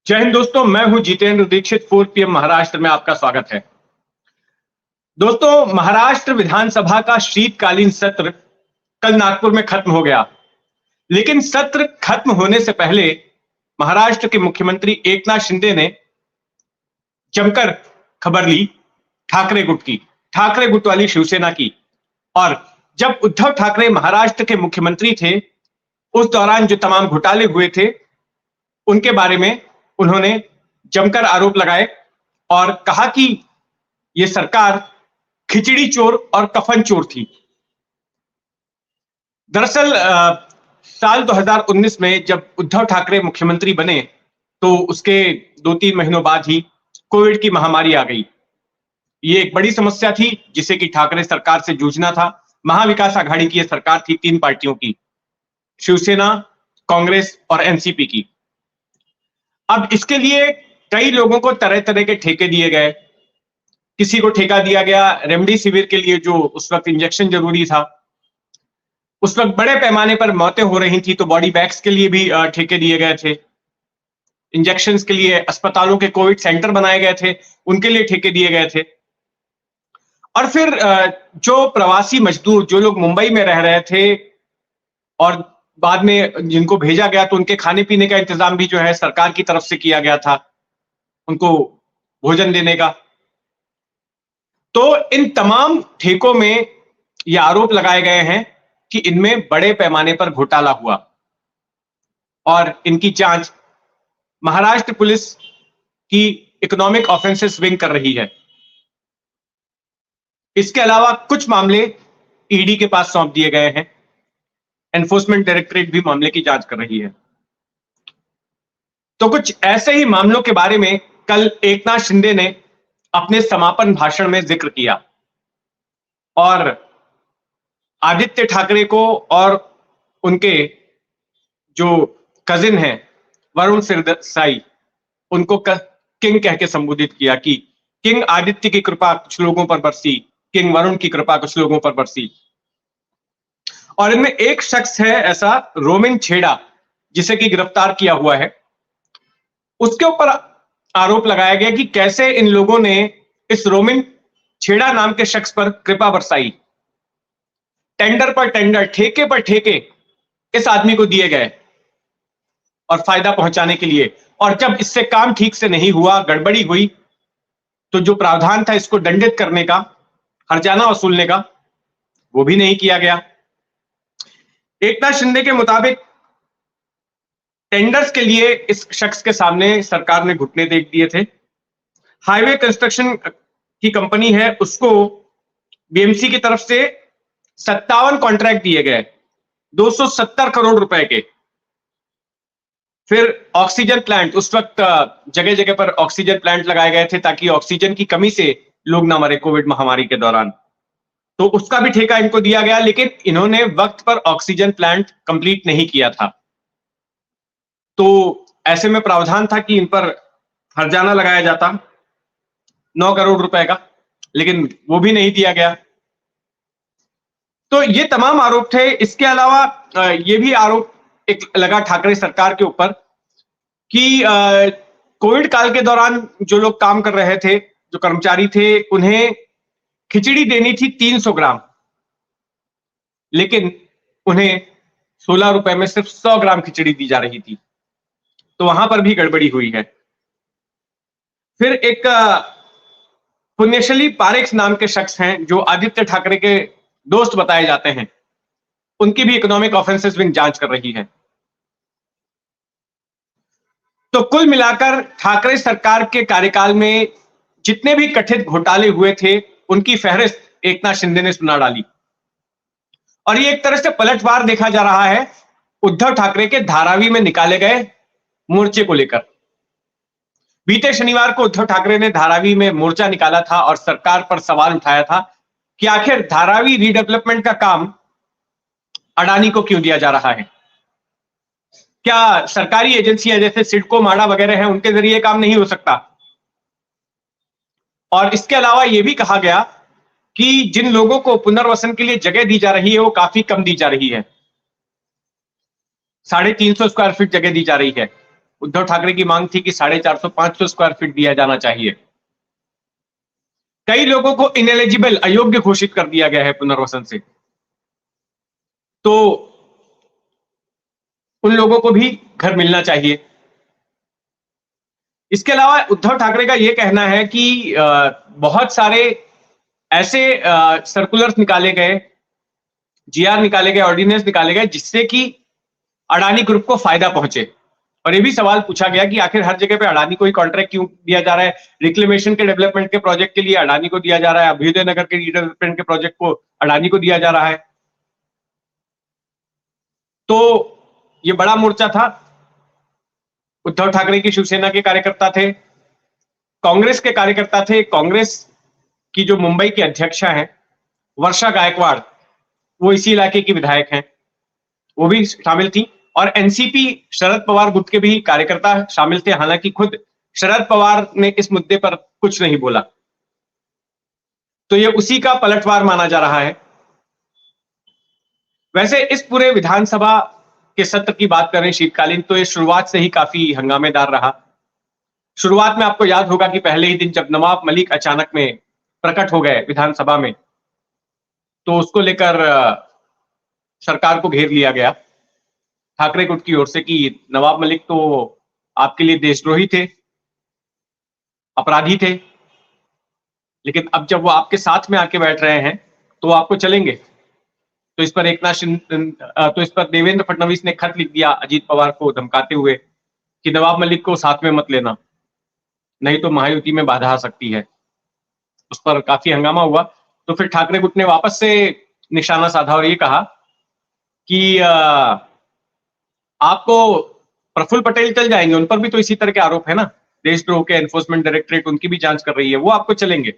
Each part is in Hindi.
जय हिंद दोस्तों, मैं हूं जितेंद्र दीक्षित। 4 पीएम महाराष्ट्र में आपका स्वागत है। दोस्तों, महाराष्ट्र विधानसभा का शीतकालीन सत्र कल नागपुर में खत्म हो गया, लेकिन सत्र खत्म होने से पहले महाराष्ट्र के मुख्यमंत्री एकनाथ शिंदे ने जमकर खबर ली ठाकरे गुट की, ठाकरे गुट वाली शिवसेना की। और जब उद्धव ठाकरे महाराष्ट्र के मुख्यमंत्री थे, उस दौरान जो तमाम घोटाले हुए थे उनके बारे में उन्होंने जमकर आरोप लगाए और कहा कि यह सरकार खिचड़ी चोर और कफन चोर थी। दरअसल साल 2019 में जब उद्धव ठाकरे मुख्यमंत्री बने तो उसके 2-3 महीनों बाद ही कोविड की महामारी आ गई। ये एक बड़ी समस्या थी जिसे कि ठाकरे सरकार से जूझना था। महाविकास आघाड़ी की यह सरकार थी 3 पार्टियों की, शिवसेना, कांग्रेस और एनसीपी की। अब इसके लिए कई लोगों को तरह तरह के ठेके दिए गए। किसी को ठेका दिया गया रेमडेसिविर के लिए, जो उस वक्त इंजेक्शन जरूरी था। उस वक्त बड़े पैमाने पर मौतें हो रही थी तो बॉडी बैग्स के लिए भी ठेके दिए गए थे। इंजेक्शंस के लिए अस्पतालों के कोविड सेंटर बनाए गए थे, उनके लिए ठेके दिए गए थे। और फिर जो प्रवासी मजदूर, जो लोग मुंबई में रह रहे थे और बाद में जिनको भेजा गया तो उनके खाने पीने का इंतजाम भी जो है सरकार की तरफ से किया गया था, उनको भोजन देने का। तो इन तमाम ठेकों में ये आरोप लगाए गए हैं कि इनमें बड़े पैमाने पर घोटाला हुआ और इनकी जांच महाराष्ट्र पुलिस की इकोनॉमिक ऑफेंसेस विंग कर रही है। इसके अलावा कुछ मामले ईडी के पास सौंप दिए गए हैं। एनफोर्समेंट डायरेक्टरेट भी मामले की जांच कर रही है। तो कुछ ऐसे ही मामलों के बारे में कल एकनाथ शिंदे ने अपने समापन भाषण में जिक्र किया और आदित्य ठाकरे को और उनके जो कजिन हैं वरुण सिरसाई, उनको किंग कह के संबोधित किया कि किंग आदित्य की कृपा कुछ लोगों पर बरसी, किंग वरुण की कृपा कुछ लोगों पर बरसी। और इनमें एक शख्स है ऐसा, रोमिन छेड़ा, जिसे कि गिरफ्तार किया हुआ है। उसके ऊपर आरोप लगाया गया कि कैसे इन लोगों ने इस रोमिन छेड़ा नाम के शख्स पर कृपा बरसाई। टेंडर पर टेंडर, ठेके पर ठेके इस आदमी को दिए गए और फायदा पहुंचाने के लिए। और जब इससे काम ठीक से नहीं हुआ, गड़बड़ी हुई, तो जो प्रावधान था इसको दंडित करने का, हर्जाना वसूलने का, वो भी नहीं किया गया। एकनाथ शिंदे के मुताबिक टेंडर्स के लिए इस शख्स के सामने सरकार ने घुटने टेक दिए थे। हाईवे कंस्ट्रक्शन की कंपनी है, उसको बीएमसी की तरफ से 57 कॉन्ट्रैक्ट दिए गए 270 करोड़ रुपए के। फिर ऑक्सीजन प्लांट, उस वक्त जगह जगह पर ऑक्सीजन प्लांट लगाए गए थे ताकि ऑक्सीजन की कमी से लोग ना मरे कोविड महामारी के दौरान, तो उसका भी ठेका इनको दिया गया। लेकिन इन्होंने वक्त पर ऑक्सीजन प्लांट कंप्लीट नहीं किया था, तो ऐसे में प्रावधान था कि इन पर हर्जाना लगाया जाता 9 करोड़ रुपए का, लेकिन वो भी नहीं दिया गया। तो ये तमाम आरोप थे। इसके अलावा ये भी आरोप एक लगा ठाकरे सरकार के ऊपर कि कोविड काल के दौरान जो लोग काम कर रहे थे, जो कर्मचारी थे, उन्हें खिचड़ी देनी थी 300 ग्राम, लेकिन उन्हें 16 रुपए में सिर्फ 100 ग्राम खिचड़ी दी जा रही थी। तो वहां पर भी गड़बड़ी हुई है। फिर एक पुण्यशली पारेख नाम के शख्स हैं जो आदित्य ठाकरे के दोस्त बताए जाते हैं, उनकी भी इकोनॉमिक ऑफेंसेस विंग जांच कर रही है। तो कुल मिलाकर ठाकरे सरकार के कार्यकाल में जितने भी कथित घोटाले हुए थे उनकी फहरिस्त एकनाथ शिंदे ने सुना डाली। और ये एक तरह से पलटवार देखा जा रहा है उद्धव ठाकरे के धारावी में निकाले गए मोर्चे को लेकर। बीते शनिवार को उद्धव ठाकरे ने धारावी में मोर्चा निकाला था और सरकार पर सवाल उठाया था कि आखिर धारावी रीडेवलपमेंट का काम अडानी को क्यों दिया जा रहा है। क्या सरकारी एजेंसियां जैसे सिडको, माडा वगैरह हैं, उनके जरिए काम नहीं हो सकता। और इसके अलावा यह भी कहा गया कि जिन लोगों को पुनर्वसन के लिए जगह दी जा रही है वो काफी कम दी जा रही है, 350 स्क्वायर फीट जगह दी जा रही है। उद्धव ठाकरे की मांग थी कि 450-500 स्क्वायर फीट दिया जाना चाहिए। कई लोगों को इनएलिजिबल, अयोग्य घोषित कर दिया गया है पुनर्वसन से, तो उन लोगों को भी घर मिलना चाहिए। इसके अलावा उद्धव ठाकरे का यह कहना है कि बहुत सारे ऐसे सर्कुलर्स निकाले गए, जीआर निकाले गए, ऑर्डिनेंस निकाले गए जिससे कि अडानी ग्रुप को फायदा पहुंचे। और यह भी सवाल पूछा गया कि आखिर हर जगह पे अडानी को ही कॉन्ट्रैक्ट क्यों दिया जा रहा है? रिक्लेमेशन के डेवलपमेंट के प्रोजेक्ट के लिए अडानी को दिया जा रहा है, अभ्युदय नगर के डेवलपमेंट के प्रोजेक्ट को अडानी को दिया जा रहा है। तो यह बड़ा मोर्चा था। उद्धव ठाकरे की शिवसेना के कार्यकर्ता थे, कांग्रेस के कार्यकर्ता थे। कांग्रेस की जो मुंबई की अध्यक्षा हैं वर्षा गायकवाड़, वो इसी इलाके की विधायक हैं, वो भी शामिल थी। और एनसीपी शरद पवार गुट के भी कार्यकर्ता शामिल थे, हालांकि खुद शरद पवार ने इस मुद्दे पर कुछ नहीं बोला। तो ये उसी का पलटवार माना जा रहा है। वैसे इस पूरे विधानसभा के सत्र की बात करें शीतकालीन, तो ये शुरुआत से ही काफी हंगामेदार रहा। शुरुआत में आपको याद होगा कि पहले ही दिन जब नवाब मलिक अचानक में प्रकट हो गए विधानसभा में, तो उसको लेकर सरकार को घेर लिया गया ठाकरे गुट की ओर से कि नवाब मलिक तो आपके लिए देशद्रोही थे, अपराधी थे, लेकिन अब जब वो आपके साथ में आके बैठ रहे हैं तो आपको चलेंगे। तो इस पर देवेंद्र फडणवीस ने खत लिख दिया अजीत पवार को धमकाते हुए कि नवाब मलिक को साथ में मत लेना, नहीं तो महायुति में बाधा आ सकती है। उस पर काफी हंगामा हुआ। तो फिर ठाकरे गुट ने वापस से निशाना साधा और ये कहा कि आपको प्रफुल्ल पटेल चल जाएंगे, उन पर भी तो इसी तरह के आरोप है ना, देशद्रोह के, एनफोर्समेंट डायरेक्टरेट उनकी भी जांच कर रही है, वो आपको चलेंगे,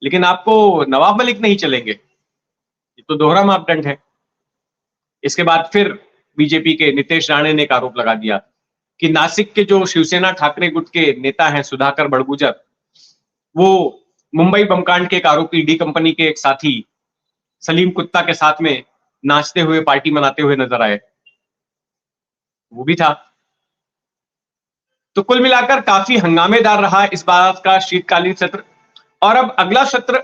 लेकिन आपको नवाब मलिक नहीं चलेंगे। ये तो दोहरा मापदंड है। इसके बाद फिर बीजेपी के नीतीश राणे ने एक आरोप लगा दिया कि नासिक के जो शिवसेना ठाकरे गुट के नेता हैं सुधाकर बड़गुजर, वो मुंबई बमकांड के एक आरोपी डी कंपनी के एक साथी सलीम कुत्ता के साथ में नाचते हुए, पार्टी मनाते हुए नजर आए, वो भी था। तो कुल मिलाकर काफी हंगामेदार रहा इस बार का शीतकालीन सत्र। और अब अगला सत्र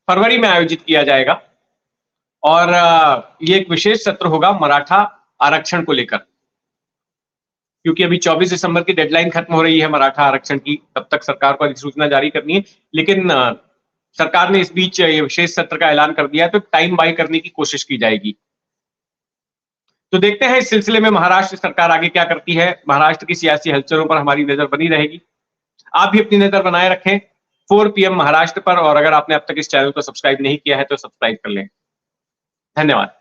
फरवरी में आयोजित किया जाएगा और ये एक विशेष सत्र होगा मराठा आरक्षण को लेकर, क्योंकि अभी 24 दिसंबर की डेडलाइन खत्म हो रही है मराठा आरक्षण की, तब तक सरकार को अधिसूचना जारी करनी है। लेकिन सरकार ने इस बीच ये विशेष सत्र का ऐलान कर दिया है, तो टाइम बाय करने की कोशिश की जाएगी। तो देखते हैं इस सिलसिले में महाराष्ट्र सरकार आगे क्या करती है। महाराष्ट्र की सियासी हलचलों पर हमारी नजर बनी रहेगी। आप भी अपनी नजर बनाए रखें 4 PM महाराष्ट्र पर। और अगर आपने अब तक इस चैनल को सब्सक्राइब नहीं किया है तो सब्सक्राइब कर लें। धन्यवाद।